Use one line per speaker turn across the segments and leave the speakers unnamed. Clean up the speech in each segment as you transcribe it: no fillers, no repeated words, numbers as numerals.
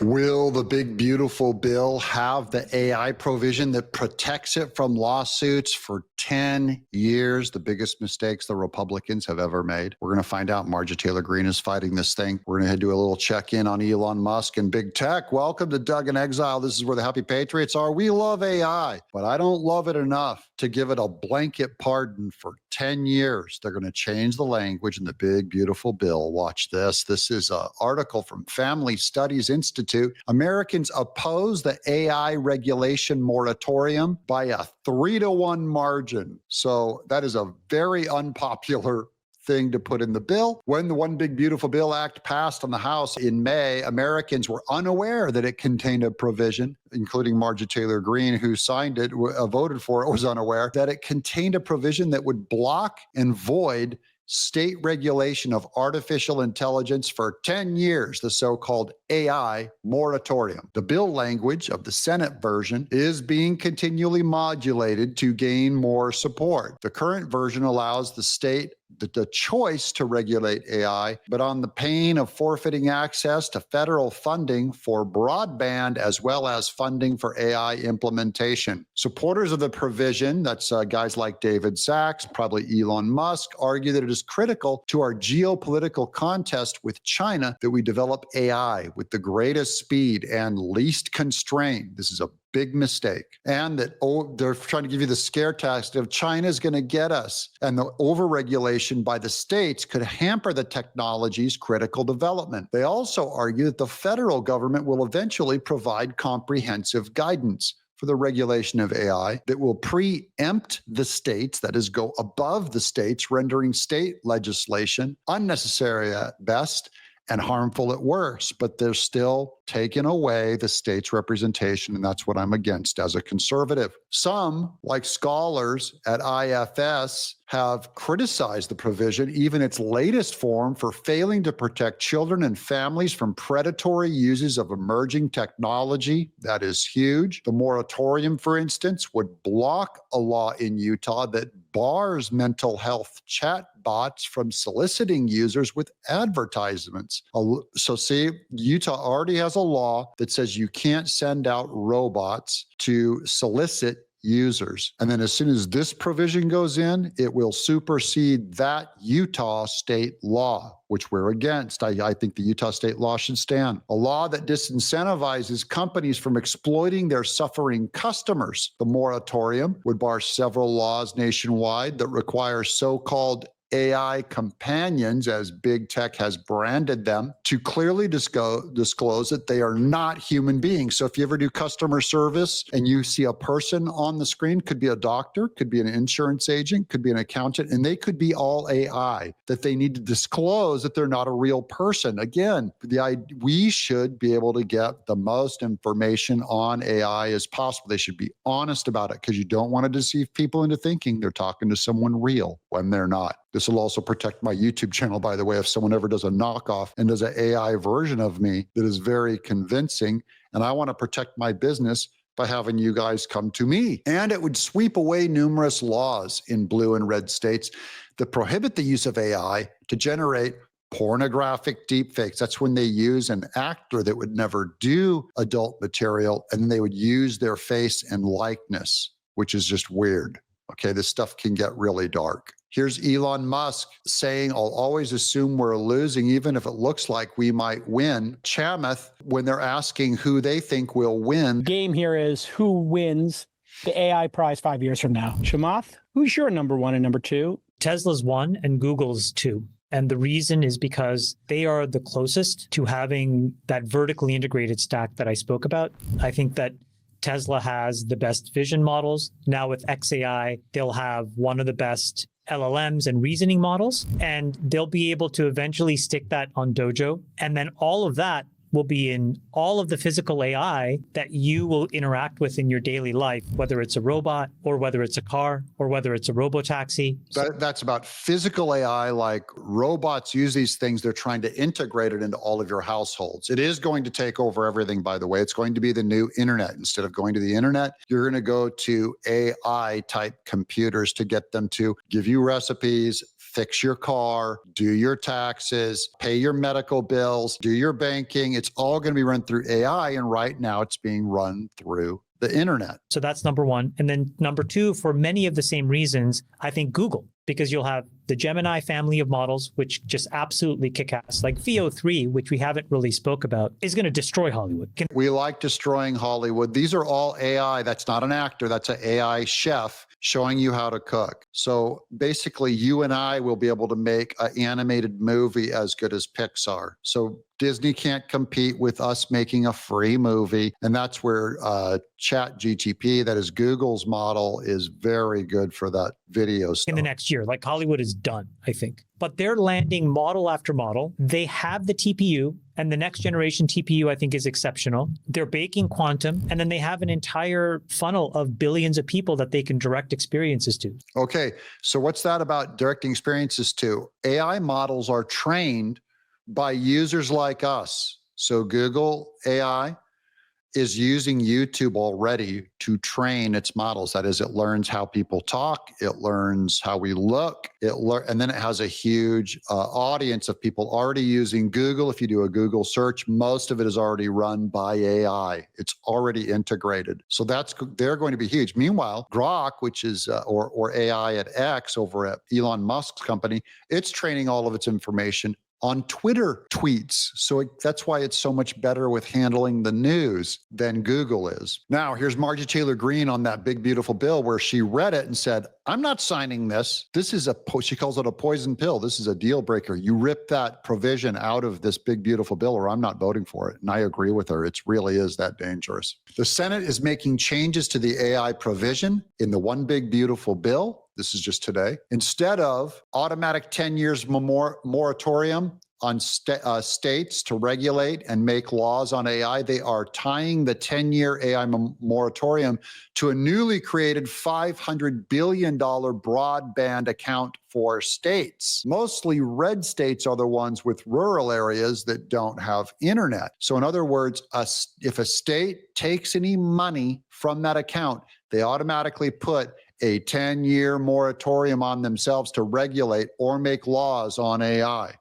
Will the big, beautiful bill have the AI provision that protects it from lawsuits for 10 years? The biggest mistakes the Republicans have ever made. We're going to find out. Marjorie Taylor Greene is fighting this thing. We're going to do a little check-in on Elon Musk and big tech. Welcome to Doug in Exile. This is where the happy patriots are. We love AI, but I don't love it enough to give it a blanket pardon for 10 years. They're going to change the language in the big, beautiful bill. Watch this. This is an article from Family Studies Institute. Americans oppose the AI regulation moratorium by a 3-to-1 margin. So that is a very unpopular thing to put in the bill. When the One Big Beautiful Bill Act passed on the House in May, Americans were unaware that it contained a provision, including Marjorie Taylor Greene, who signed it, voted for it, was unaware that it contained a provision that would block and void state regulation of artificial intelligence for 10 years, the so-called AI moratorium. The bill language of the Senate version is being continually modulated to gain more support. The current version allows the state the choice to regulate AI, but on the pain of forfeiting access to federal funding for broadband as well as funding for AI implementation. Supporters of the provision, that's guys like David Sachs, probably Elon Musk, argue that it is critical to our geopolitical contest with China that we develop AI with the greatest speed and least constraint. This is a big mistake. And that they're trying to give you the scare tactic of China's going to get us. And the overregulation by the states could hamper the technology's critical development. They also argue that the federal government will eventually provide comprehensive guidance for the regulation of AI that will preempt the states, that is, go above the states, rendering state legislation unnecessary at best and harmful at worst, but they're still taking away the state's representation, and that's what I'm against as a conservative. Some, like scholars at IFS, have criticized the provision, even its latest form, for failing to protect children and families from predatory uses of emerging technology. That is huge. The moratorium, for instance, would block a law in Utah that bars mental health chat bots from soliciting users with advertisements. So see, Utah already has a law that says you can't send out robots to solicit users. And then as soon as this provision goes in, it will supersede that Utah state law, which we're against. I think the Utah state law should stand. A law that disincentivizes companies from exploiting their suffering customers. The moratorium would bar several laws nationwide that require so-called AI companions, as big tech has branded them, to clearly disclose that they are not human beings. So if you ever do customer service and you see a person on the screen, could be a doctor, could be an insurance agent, could be an accountant, and they could be all AI, that they need to disclose that they're not a real person. Again, we should be able to get the most information on AI as possible. They should be honest about it, because you don't want to deceive people into thinking they're talking to someone real when they're not. This will also protect my YouTube channel, by the way, if someone ever does a knockoff and does an AI version of me that is very convincing. And I want to protect my business by having you guys come to me. And it would sweep away numerous laws in blue and red states that prohibit the use of AI to generate pornographic deepfakes. That's when they use an actor that would never do adult material, and then they would use their face and likeness, which is just weird. Okay, this stuff can get really dark. Here's Elon Musk saying, I'll always assume we're losing, even if it looks like we might win. Chamath, when they're asking who they think will win.
Game here is who wins the AI prize 5 years from now. Chamath, who's your number one and number two?
Tesla's one and Google's two. And the reason is because they are the closest to having that vertically integrated stack that I spoke about. I think that Tesla has the best vision models. Now with XAI, they'll have one of the best LLMs and reasoning models, and they'll be able to eventually stick that on Dojo. And then all of that will be in all of the physical AI that you will interact with in your daily life, whether it's a robot or whether it's a car or whether it's a robotaxi.
That's about physical AI, like robots use these things. They're trying to integrate it into all of your households. It is going to take over everything, by the way. It's going to be the new internet. Instead of going to the internet, you're going to go to AI type computers to get them to give you recipes, fix your car, do your taxes, pay your medical bills, do your banking. It's all going to be run through AI. And right now it's being run through the internet.
So that's number one. And then number two, for many of the same reasons, I think Google, because you'll have the Gemini family of models, which just absolutely kick ass. Like VO3, which we haven't really spoke about, is going to destroy Hollywood.
We like destroying Hollywood. These are all AI. That's not an actor. That's an AI chef showing you how to cook. So basically, you and I will be able to make an animated movie as good as Pixar. So Disney can't compete with us making a free movie. And that's where ChatGPT, that is Google's model, is very good for that video stuff.
In the next year, like Hollywood is done, I think. But they're landing model after model. They have the TPU, and the next generation TPU, I think, is exceptional. They're baking quantum, and then they have an entire funnel of billions of people that they can direct experiences to.
Okay, so what's that about directing experiences to? AI models are trained by users like us. So Google AI is using YouTube already to train its models. That is, it learns how people talk, it learns how we look, and then it has a huge audience of people already using Google. If you do a Google search, most of it is already run by AI. It's already integrated. So they're going to be huge. Meanwhile, Grok, which is, or AI at X over at Elon Musk's company, it's training all of its information on Twitter tweets. So that's why it's so much better with handling the news than Google is. Now, here's Margie Taylor Greene on that big, beautiful bill where she read it and said, I'm not signing this. This is she calls it a poison pill. This is a deal breaker. You rip that provision out of this big, beautiful bill, or I'm not voting for it. And I agree with her. It really is that dangerous. The Senate is making changes to the AI provision in the one big, beautiful bill. This is just today. Instead of automatic 10 years moratorium on states to regulate and make laws on AI, they are tying the 10-year AI moratorium to a newly created $500 billion broadband account for states. Mostly red states are the ones with rural areas that don't have internet. So in other words, if a state takes any money from that account, they automatically put a 10-year moratorium on themselves to regulate or make laws on AI.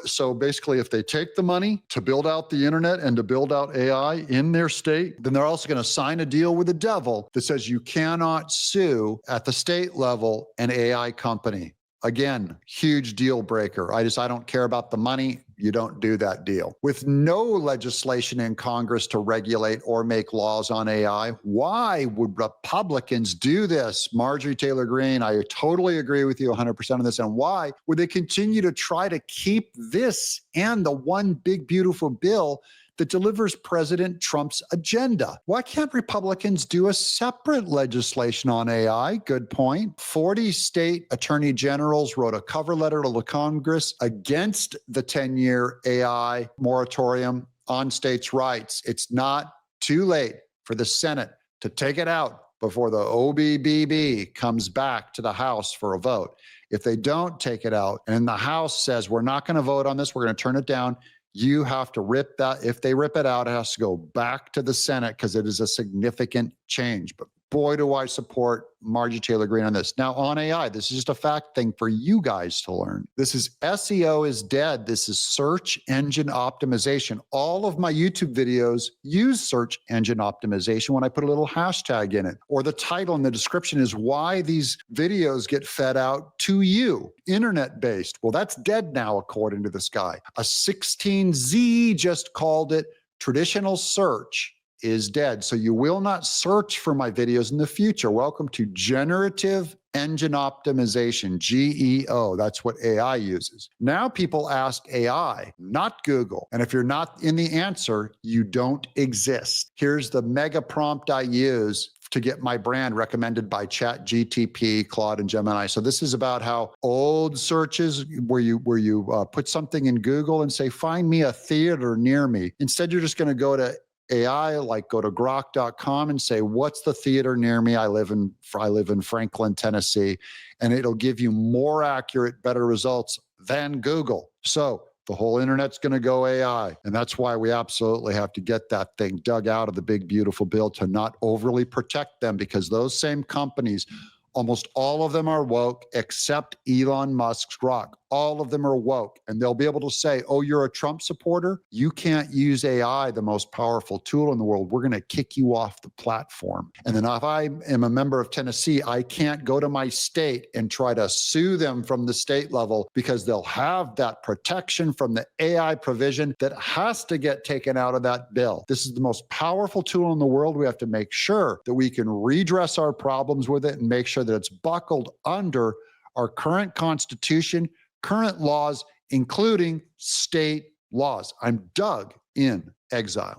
So basically, if they take the money to build out the internet and to build out AI in their state, then they're also going to sign a deal with the devil that says you cannot sue at the state level an AI company. Again, huge deal breaker. I don't care about the money. You don't do that deal. With no legislation in Congress to regulate or make laws on AI, why would Republicans do this? Marjorie Taylor Greene, I totally agree with you 100% on this. And why would they continue to try to keep this and the one big, beautiful bill that delivers President Trump's agenda? Why can't Republicans do a separate legislation on AI? Good point. 40 state attorney generals wrote a cover letter to the Congress against the 10-year AI moratorium on states' rights. It's not too late for the Senate to take it out before the OBBB comes back to the House for a vote. If they don't take it out and the House says, we're not going to vote on this, we're going to turn it down, you have to rip that. If they rip it out, it has to go back to the Senate because it is a significant change. But boy, do I support Margie Taylor Greene on this. Now on AI, this is just a fact thing for you guys to learn. This is SEO is dead. This is search engine optimization. All of my YouTube videos use search engine optimization when I put a little hashtag in it, or the title and the description is why these videos get fed out to you, internet-based. Well, that's dead now, according to this guy. A 16Z just called it traditional search is dead. So you will not search for my videos in the future. Welcome to generative engine optimization, GEO. That's what AI uses. Now people ask AI, not Google. And if you're not in the answer, you don't exist. Here's the mega prompt I use to get my brand recommended by ChatGPT, Claude, and Gemini. So this is about how old searches where you put something in Google and say, find me a theater near me. Instead, you're just going to go to AI, like go to grok.com and say, what's the theater near me? I live in Franklin, Tennessee, and it'll give you more accurate, better results than Google. So the whole internet's going to go AI. And that's why we absolutely have to get that thing dug out of the big, beautiful bill to not overly protect them, because those same companies Almost all of them are woke, except Elon Musk's Grok. All of them are woke. And they'll be able to say, oh, you're a Trump supporter? You can't use AI, the most powerful tool in the world. We're going to kick you off the platform. And then if I am a member of Tennessee, I can't go to my state and try to sue them from the state level because they'll have that protection from the AI provision that has to get taken out of that bill. This is the most powerful tool in the world. We have to make sure that we can redress our problems with it and make sure that it's buckled under our current Constitution, current laws, including state laws. I'm Doug in Exile.